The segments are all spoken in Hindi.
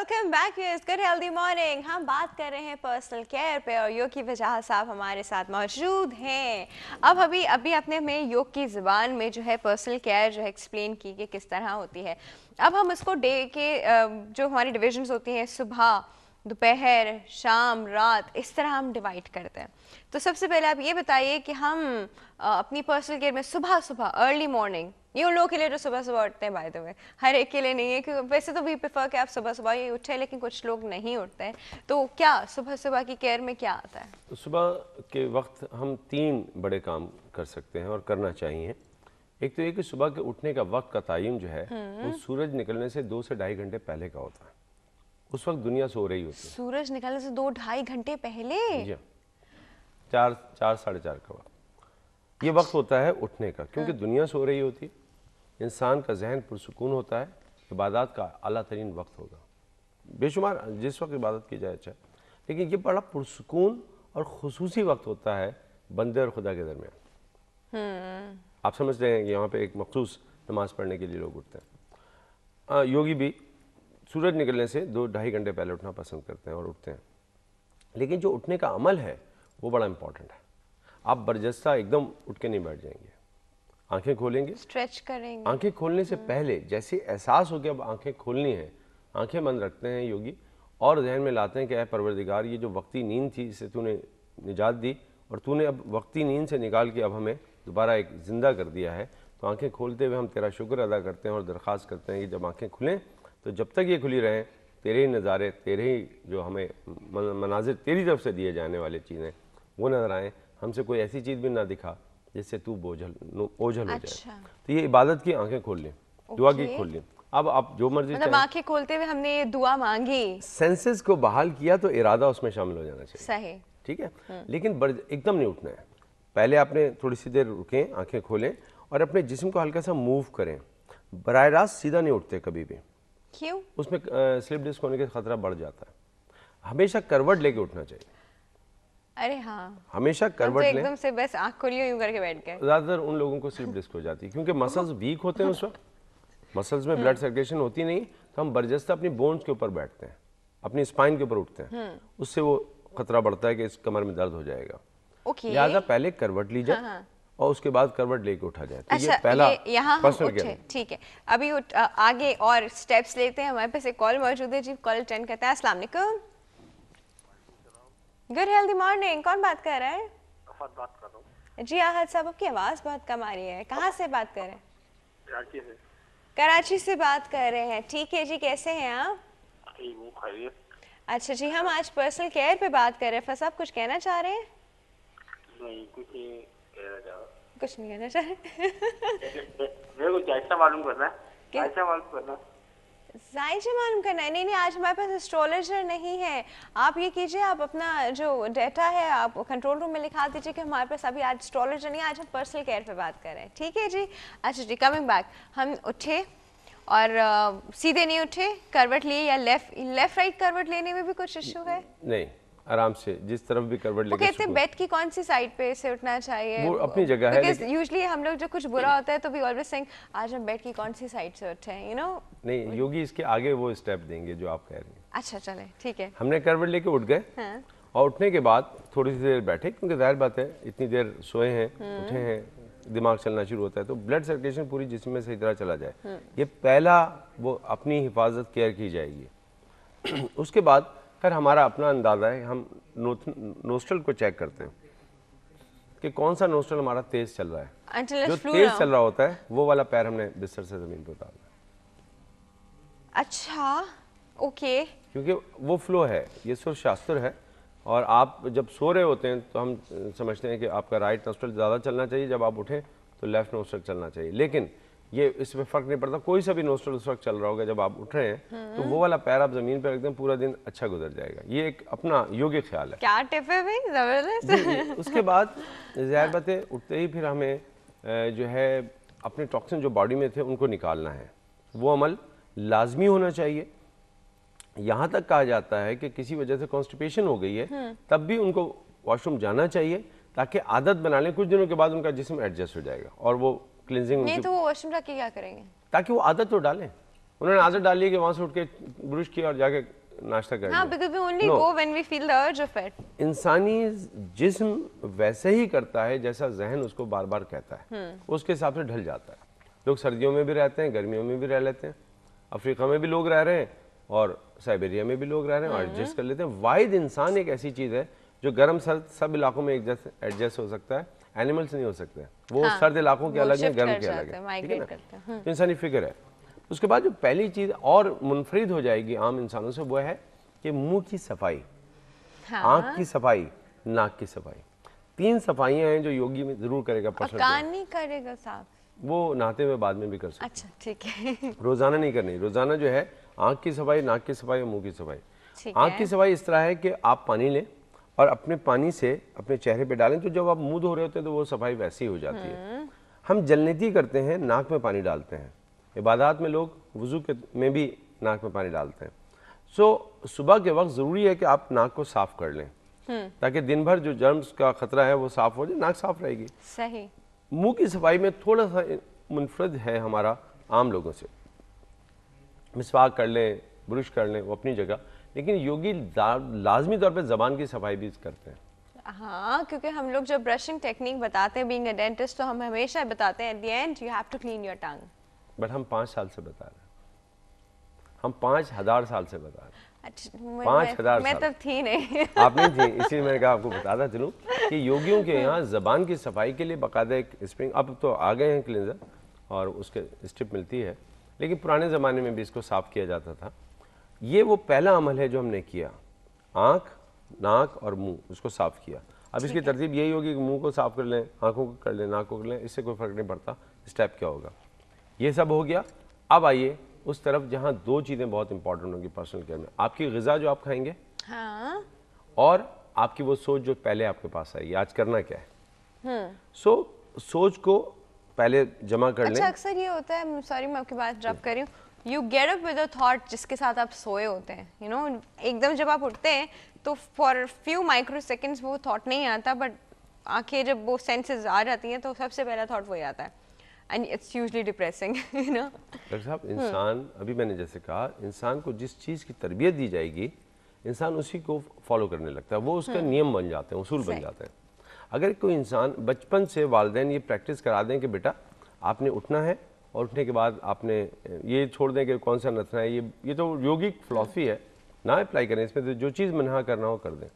Welcome back good healthy morning. हम बात कर रहे हैं पर्सनल केयर पे और योग की वजह साहब हमारे साथ मौजूद हैं। अब अभी अभी आपने हमें योग की ज़ुबान में जो है पर्सनल केयर जो है एक्सप्लेन की कि किस तरह होती है। अब हम उसको डे के जो हमारी डिविजन्स होती हैं, सुबह, दोपहर, शाम, रात, इस तरह हम डिवाइड करते हैं। तो सबसे पहले आप ये बताइए कि हम अपनी पर्सनल केयर में सुबह सुबह अर्ली मॉर्निंग, ये उन लोगों के लिए जो सुबह सुबह उठते हैं, बाय द वे हर एक के लिए नहीं है, क्योंकि वैसे तो वी प्रेफर कि आप सुबह सुबह ही उठे, लेकिन कुछ लोग नहीं उठते हैं। तो क्या सुबह सुबह की केयर में क्या आता है? तो सुबह के वक्त हम 3 बड़े काम कर सकते हैं और करना चाहिए। एक तो ये कि सुबह के उठने का वक्त का तयन जो है वो सूरज निकलने से 2 से ढाई घंटे पहले का होता है। उस वक्त दुनिया सो रही होती है। सूरज निकलने से 2-2.5 घंटे पहले? जी, 4 साढ़े 4 का वक्त ये वक्त होता है उठने का, क्योंकि दुनिया सो रही होती है, इंसान का जहन पुरसुकून होता है, इबादत का आला तरीन वक्त होगा। बेशुमार जिस वक्त इबादत की जाए अच्छा, लेकिन ये बड़ा पुरसुकून और खुसूसी वक्त होता है बंदे और खुदा के दरमियान। आप समझते हैं कि यहाँ पे एक मखसूस नमाज पढ़ने के लिए लोग उठते हैं। योगी भी सूरज निकलने से 2-2.5 घंटे पहले उठना पसंद करते हैं और उठते हैं। लेकिन जो उठने का अमल है वो बड़ा इंपॉर्टेंट है। आप बरजस्ता एकदम उठ के नहीं बैठ जाएंगे, आंखें खोलेंगे, स्ट्रेच करेंगे। आंखें खोलने से पहले जैसे एहसास हो गया अब आंखें खोलनी है, आंखें बंद रखते हैं योगी और जहन में लाते हैं कि ऐ परवरदिगार, ये जो वक्ती नींद थी इससे तूने निजात दी और तूने अब वक्ती नींद से निकाल के अब हमें दोबारा एक ज़िंदा कर दिया है। तो आंखें खोलते हुए हम तेरा शुक्र अदा करते हैं और दरख्वास्त करते हैं कि जब आंखें खुलें तो जब तक ये खुली रहें, तेरे ही नज़ारे, तेरे ही जो हमें मनाजिर तेरी तरफ से दिए जाने वाली चीज़ें वो नज़र आएँ। हमसे कोई ऐसी चीज़ भी ना दिखा जिससे तू ओझल हो जाए। तो ये इबादत की आंखें खोल लें, दुआ की खोल लें। अब आप जो मर्जी, मतलब आंखें खोलते हुए हमने ये दुआ मांगी, सेंसेस को बहाल किया तो इरादा उसमें शामिल हो जाना चाहिए। सही, ठीक है। लेकिन एकदम नहीं उठना है। पहले आपने थोड़ी सी देर रुकें, आंखें खोलें और अपने जिस्म को हल्का सा मूव करें। बराह रास्त सीधा नहीं उठते कभी भी, क्यों? उसमें स्लिप डिस्क होने का खतरा बढ़ जाता है। हमेशा करवट लेके उठना चाहिए। अरे हाँ, हमेशा करवट लें। एकदम से बस आंख खोली यूं करके बैठ गए। ज़्यादातर उन लोगों को स्लिप डिस्क हो जाती है क्योंकि मसल्स वीक होते हैं उस वक्त, मसल्स में ब्लड सर्कुलेशन होती नहीं, तो हम बरजस्ता अपनी बोन्स के ऊपर बैठते हैं, अपनी स्पाइन के ऊपर उठते हैं, उससे वो खतरा बढ़ता है कि इस कमर में दर्द हो जाएगा। लिहाजा पहले करवट ली जाए और उसके बाद करवट लेके उठा जाए। तो अच्छा, ये पहला यहाँ हम उठे, ठीक है। अभी आगे और स्टेप्स लेते हैं। हमारे पास एक कॉल मौजूद है जी, कॉल अटेंड करते हैं। अस्सलाम वालेकुम, गुड हेल्दी मॉर्निंग। कौन बात कर रहा है? अहद बात कर रहा हूँ। जी आहद साहब, आपकी आवाज़ बहुत कम आ रही है। कहाँ से बात कर रहे हैं? कराची से। कराची से बात कर रहे हैं, ठीक है जी। कैसे हैं आप? ठीक हूँ, खैरियत। अच्छा जी, हम आज पर्सनल केयर पे बात कर रहे हैं। फस आप कुछ कहना चाह रहे हैं? नहीं, कुछ नहीं कहना चाह रहा। कुछ नहीं कहना चाह रहे? मेरे को जायजा मालूम करना है, जायजा मालूम करना। जायजा मालूम करना है? नहीं नहीं, आज हमारे पास एस्ट्रोलॉजर नहीं है। आप ये कीजिए, आप अपना जो डेटा है आप कंट्रोल रूम में लिखा दीजिए कि हमारे पास अभी आज एस्ट्रोलॉजर नहीं है, आज हम पर्सनल केयर पे बात कर रहे हैं, ठीक है जी। अच्छा जी, कमिंग बैक, हम उठे और सीधे नहीं उठे, करवट लिए या लेफ्ट राइट करवट लेने में भी कुछ इशू है? नहीं, आराम से जिस तरफ भी करवट लेके कहते हैं बेड की कौन सी साइड पे से उठना चाहिए? वो अपनी जगह है, लेकिन यूजुअली हम लोग जो कुछ बुरा होता है तो वी ऑलवेज सेइंग आज हम बेड की कौन सी साइड से उठे, यू नो। नहीं, योगी इसके आगे वो स्टेप देंगे जो आप कह रही हैं। अच्छा चले, ठीक है। हमने करवट लेके उठ गए। हाँ। और उठने के बाद थोड़ी सी देर बैठे, क्योंकि जाहिर बात है इतनी देर सोए हैं, उठे हैं, दिमाग चलना शुरू होता है तो ब्लड सर्कुलेशन पूरी जिस्म में सही तरह चला जाए, ये पहला वो अपनी हिफाजत केयर की जाएगी। उसके बाद फिर हमारा अपना अंदाज़ा है, हम नोस्ट्रल को चेक करते हैं कि कौन सा नोस्ट्रल हमारा तेज चल रहा है। जो तेज चल रहा होता है वो वाला पैर हमने बिस्तर से ज़मीन पर उतारना है। अच्छा, ओके। क्योंकि वो फ्लो है, ये सुर शास्त्र है। और आप जब सो रहे होते हैं तो हम समझते हैं कि आपका राइट नोस्ट्रल ज़्यादा चलना चाहिए, जब आप उठें तो लेफ्ट नोस्ट्रल चलना चाहिए। लेकिन ये इसमें फ़र्क नहीं पड़ता, कोई सा भी नोस्ट्रल उस वक्त चल रहा होगा जब आप उठ रहे हैं तो वो वाला पैर आप ज़मीन पर एकदम पूरा दिन अच्छा गुजर जाएगा। ये एक अपना योग्य ख्याल है। क्या टिप है भाई, ज़बरदस्त। उसके बाद ज़ाहिर बात है उठते ही फिर हमें जो है अपने टॉक्सिन जो बॉडी में थे उनको निकालना है। वो अमल लाजमी होना चाहिए। यहाँ तक कहा जाता है कि किसी वजह से कॉन्स्टिपेशन हो गई है तब भी उनको वॉशरूम जाना चाहिए, ताकि आदत बना लें। कुछ दिनों के बाद उनका जिस्म एडजस्ट हो जाएगा और वो क्लिनजिंग। नहीं तो वो वॉशरूम जाके क्या करेंगे? ताकि वो आदत तो डालें, उन्होंने आदत डाली है कि वहां से उठ के ब्रश किया और जाके नाश्ता कर हाँ, लिया। because we only No. go when we feel the urge of it. इंसानी जिस्म वैसे ही करता है जैसा जहन उसको बार बार कहता है, वो उसके हिसाब से ढल जाता है। लोग सर्दियों में भी रहते हैं, गर्मियों में भी रह लेते हैं, अफ्रीका में भी लोग रह रहे हैं और साइबेरिया में भी लोग रह रहे हैं और एडजस्ट कर लेते हैं। वाहिद इंसान एक ऐसी चीज़ है जो गर्म सर्द सब इलाकों में एडजस्ट हो सकता है, एनिमल्स नहीं हो सकते हैं। वो हाँ, सर्द इलाकों के वो अलग हैं, shift गर्म कर के अलग जाते हैं, हैं, ठीक है migrate करते हैं। ना? तो इंसानी फिक्र है। उसके बाद जो पहली चीज़ और मुनफरिद हो जाएगी आम इंसानों से, वो है कि मुंह की सफाई, आंख की सफाई, नाक की सफाई। 3 सफाइयाँ हैं जो योगी में जरूर करेगा और पर्सनल। कान नहीं करेगा साफ? वो नहाते हुए बाद में भी कर सकते अच्छा, ठीक है। हैं, रोजाना नहीं करनी। रोजाना जो है आंख की सफाई, नाक की सफाई और मुंह की सफाई। ठीक आंख है। की सफाई इस तरह है कि आप पानी लें और अपने पानी से अपने चेहरे पे डालें, तो जब आप मुंह धो रहे होते हैं तो वो सफाई वैसी हो जाती है। हम जलनीति करते हैं, नाक में पानी डालते हैं। इबादत में लोग वुजू में भी नाक में पानी डालते हैं। सो सुबह के वक्त ज़रूरी है कि आप नाक को साफ कर लें ताकि दिन भर जो जर्म्स का खतरा है वो साफ हो जाए, नाक साफ रहेगी। सही। मुंह की सफाई में थोड़ा सा मुनफरद है हमारा आम लोगों से। मिसवाक कर लें, ब्रश कर लें, वो अपनी जगह, लेकिन योगी लाजमी तौर पे ज़बान की सफाई भी करते हैं। हाँ, क्योंकि हम लोग जब ब्रशिंग टेक्निक बताते हैं बीइंग अ डेंटिस्ट, तो हम हमेशा बताते हैं at the end you have to clean your tongue. But हम 5 साल से बता रहे हैं, हम 5000 साल से बता रहे हैं। अच्छा, 5000 मैं साल। तब थी नहीं। आप नहीं थी, इसीलिए मैंने कहा आपको बताता चलूँ कि योगियों के यहाँ ज़बान की सफाई के लिए बाकायदा एक स्प्रिंग, अब तो आ गए हैं क्लिनजर और उसके स्ट्रिप मिलती है, लेकिन पुराने ज़माने में भी इसको साफ़ किया जाता था। ये वो पहला अमल है जो हमने किया, आँख, नाक और मुंह, उसको साफ़ किया। अब इसकी तरतीब यही होगी कि मुंह को साफ़ कर लें, आँखों को कर लें, नाक को कर लें, इससे कोई फ़र्क नहीं पड़ता स्टेप क्या होगा। ये सब हो गया। अब आइए उस तरफ जहाँ 2 चीज़ें बहुत इंपॉर्टेंट होंगी पर्सनल केयर में, आपकी ग़िज़ा जो आप खाएंगे हाँ। और आपकी वो सोच जो पहले आपके पास आएगी, आज करना क्या है। सोच को पहले जमा कर अच्छा, लें। अक्सर ये होता है, सॉरी मैं आपकी बात ड्रॉप कर रही हूँ, you get up with a thought जिसके साथ आप सोए होते हैं, यू नो, एकदम जब आप उठते हैं तो फॉर फ्यू माइक्रो सेकेंड्स वो थॉट नहीं आता, बट आंखें जब वो सेंसेस आ जाती हैं तो सबसे पहला थॉट वही आता है, and it's usually depressing, you know. Doctor साहब, इंसान, अभी मैंने जैसे कहा, इंसान को जिस चीज़ की तरबियत दी जाएगी इंसान उसी को फॉलो करने लगता है, वो उसका नियम बन जाते हैं, उसूल बन जाते हैं। अगर कोई इंसान बचपन से वालिदैन ये प्रैक्टिस करा दें कि बेटा आपने उठना है और उठने के बाद आपने ये छोड़ दें कि कौन सा नथना है, ये तो योगिक फिलॉसफी है, ना अप्लाई करें इसमें, तो जो चीज़ मना करना हो कर दें।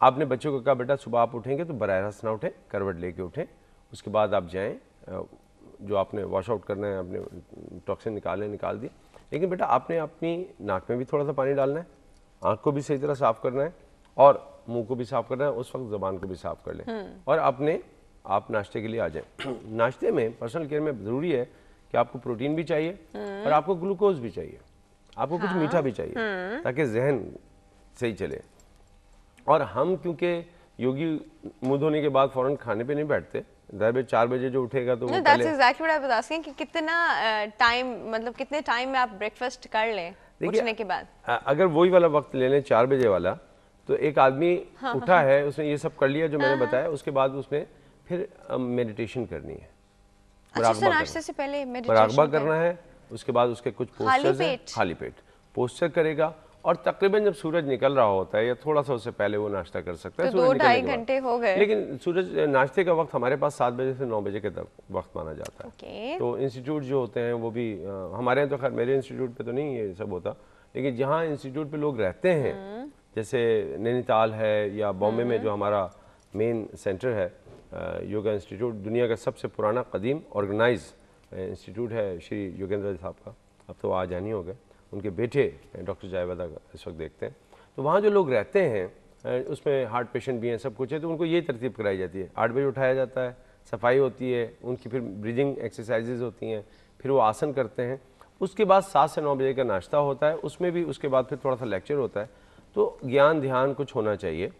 आपने बच्चों को कहा बेटा सुबह आप उठेंगे तो बराह रास्त ना उठें, करवट लेके उठें, उसके बाद आप जाएँ, जो आपने वॉश आउट करना है, आपने टॉक्सिन निकाल दिए, लेकिन बेटा आपने अपनी नाक में भी थोड़ा सा पानी डालना है, आँख को भी सही तरह साफ़ करना है और मुंह को भी साफ़ करना है, उस वक्त ज़बान को भी साफ़ कर लें और आप नाश्ते के लिए आ जाएं। नाश्ते में पर्सनल केयर में ज़रूरी है कि आपको प्रोटीन भी चाहिए और आपको ग्लूकोज भी चाहिए, आपको कुछ मीठा भी चाहिए ताकि जहन सही चले। और हम क्योंकि योगी मुँह धोने के बाद फ़ौरन खाने पे नहीं बैठते, 4 बजे जो उठेगा तो वो that's exactly what I was asking कि कितना टाइम, मतलब कितने टाइम में आप ब्रेकफास्ट कर लें उठने के बाद। अगर वही वाला वक्त ले लें 4 बजे वाला, तो एक आदमी उठा है, उसने ये सब कर लिया जो मैंने बताया, उसके बाद उसने फिर मेडिटेशन करनी है, अच्छा, नाश्ते से पहले मुराकबा करना है, उसके बाद उसके कुछ पोस्चर्स हैं, खाली पेट पोस्चर करेगा और तकरीबन जब सूरज निकल रहा होता है या थोड़ा सा उससे पहले वो नाश्ता कर सकता है। तो 2-2.5 घंटे हो गए, लेकिन सूरज नाश्ते का वक्त हमारे पास 7 बजे से 9 बजे के तक वक्त माना जाता है। तो इंस्टीट्यूट जो होते हैं वो भी, हमारे यहाँ तो खैर मेरे इंस्टीट्यूट पे तो नहीं ये सब होता, लेकिन जहाँ इंस्टीट्यूट पे लोग रहते हैं, जैसे नैनीताल है या बॉम्बे में जो हमारा मेन सेंटर है योगा इंस्टीट्यूट, दुनिया का सबसे पुराना कदीम ऑर्गेनाइज इंस्टीट्यूट है श्री योगेंद्र साहब का, अब तो आज जानी हो गए, उनके बेटे डॉक्टर जायवादा इस वक्त देखते हैं। तो वहाँ जो लोग रहते हैं उसमें हार्ट पेशेंट भी हैं, सब कुछ है, तो उनको ये तरतीब कराई जाती है, 8 बजे उठाया जाता है, सफाई होती है, उनकी फिर ब्रीदिंग एक्सरसाइजेज होती हैं, फिर वो आसन करते हैं, उसके बाद 7 से 9 बजे का नाश्ता होता है, उसमें भी उसके बाद फिर थोड़ा सा लेक्चर होता है। तो ज्ञान ध्यान कुछ होना चाहिए।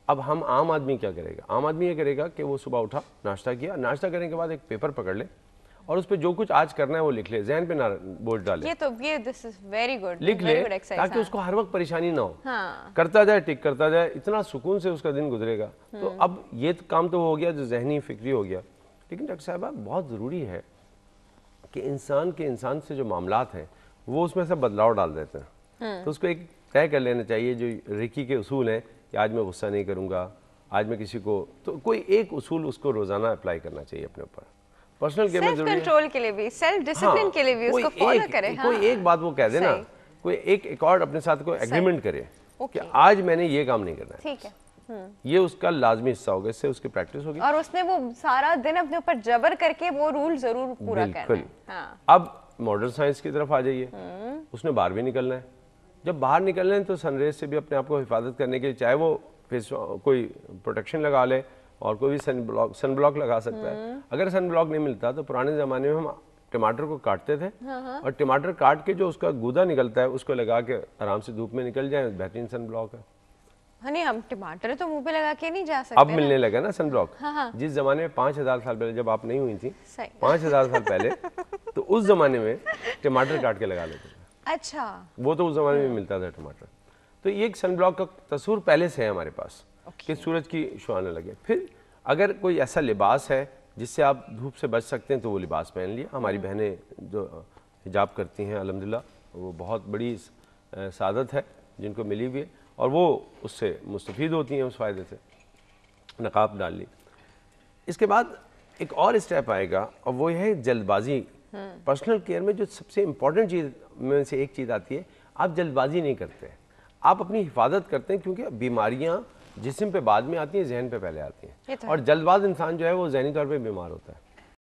अब हम आम आदमी क्या करेगा, आम आदमी ये करेगा कि वो सुबह उठा, नाश्ता किया, नाश्ता करने के बाद एक पेपर पकड़ ले और उस पर जो कुछ आज करना है वो लिख ले, जहन पे ना बोझ डाले, ये दिस इज वेरी गुड, लिख ले ताकि उसको हर वक्त परेशानी ना हो। हाँ। करता जाए, टिक करता जाए, इतना सुकून से उसका दिन गुजरेगा। तो अब ये काम तो हो गया जो जहनी फिक्री हो गया, लेकिन डॉक्टर साहब बहुत ज़रूरी है कि इंसान के इंसान से जो मामलात हैं वो उसमें से बदलाव डाल देते हैं। तो उसको एक तय कर लेना चाहिए, जो रेकी के उसूल हैं कि आज मैं गुस्सा नहीं करूँगा, आज मैं किसी को, तो कोई एक उसूल उसको रोज़ाना अप्लाई करना चाहिए अपने ऊपर। पर्सनल केयर में सेल्फ कंट्रोल के लिए भी, सेल्फ डिसिप्लिन के लिए भी उसको फॉलो करें। हाँ, कोई एक बात वो कह दे ना, कोई एक और अपने साथ कोई एग्रीमेंट करे कि आज मैंने ये काम नहीं करना है, ठीक है, ये उसका लाजमी हिस्सा होगा, इससे उसकी प्रैक्टिस होगी और उसने वो सारा दिन अपने ऊपर जबर करके वो रूल जरूर पूरा करना बिल्कुल। है। हाँ, अब मॉडर्न साइंस की तरफ आ जाइए, उसने बाहर भी निकलना है। जब बाहर निकलना है तो सनरेज से भी अपने आप को हिफाजत करने के लिए चाहे वो फेस कोई प्रोटेक्शन लगा ले और कोई भी सन ब्लॉक लगा सकता है। अगर सन ब्लॉक नहीं मिलता तो पुराने ज़माने में हम टमाटर को काटते थे और टमाटर काट के जो उसका गूदा निकलता है उसको लगा के आराम से धूप में निकल जाए, बेहतरीन सन ब्लॉक है। नहीं, हम टमाटर तो मुंह पे लगा के नहीं जा सकते अब ना। मिलने लगा ना सन ब्लॉक। हाँ। जिस जमाने में 5000 साल पहले जब आप नहीं हुई थी, सही। 5000 साल पहले, तो उस जमाने में टमाटर काट के लगा लेते थे। अच्छा, वो तो उस जमाने में मिलता था टमाटर। तो ये एक सन ब्लॉक का तस्वीर पहले से है हमारे पास कि सूरज की शुआ न लगे। फिर अगर कोई ऐसा लिबास है जिससे आप धूप से बच सकते हैं तो वो लिबास पहन लिया। हमारी बहनें जो हिजाब करती हैं अल्हम्दुलिल्लाह, वो बहुत बड़ी सादत है जिनको मिली हुई है और वो उससे मुस्तफ़ीद होती हैं, उस फ़ायदे से नकाब डाल ली। इसके बाद एक और स्टेप आएगा और वो है जल्दबाजी। पर्सनल केयर में जो सबसे इम्पॉर्टेंट चीज़ में से एक चीज़ आती है, आप जल्दबाजी नहीं करते, आप अपनी हिफाजत करते हैं, क्योंकि बीमारियां जिस्म पे बाद में आती हैं, जहन पे पहले आती हैं। और जल्दबाज इंसान जो है वो जहनी तौर पे बीमार होता है।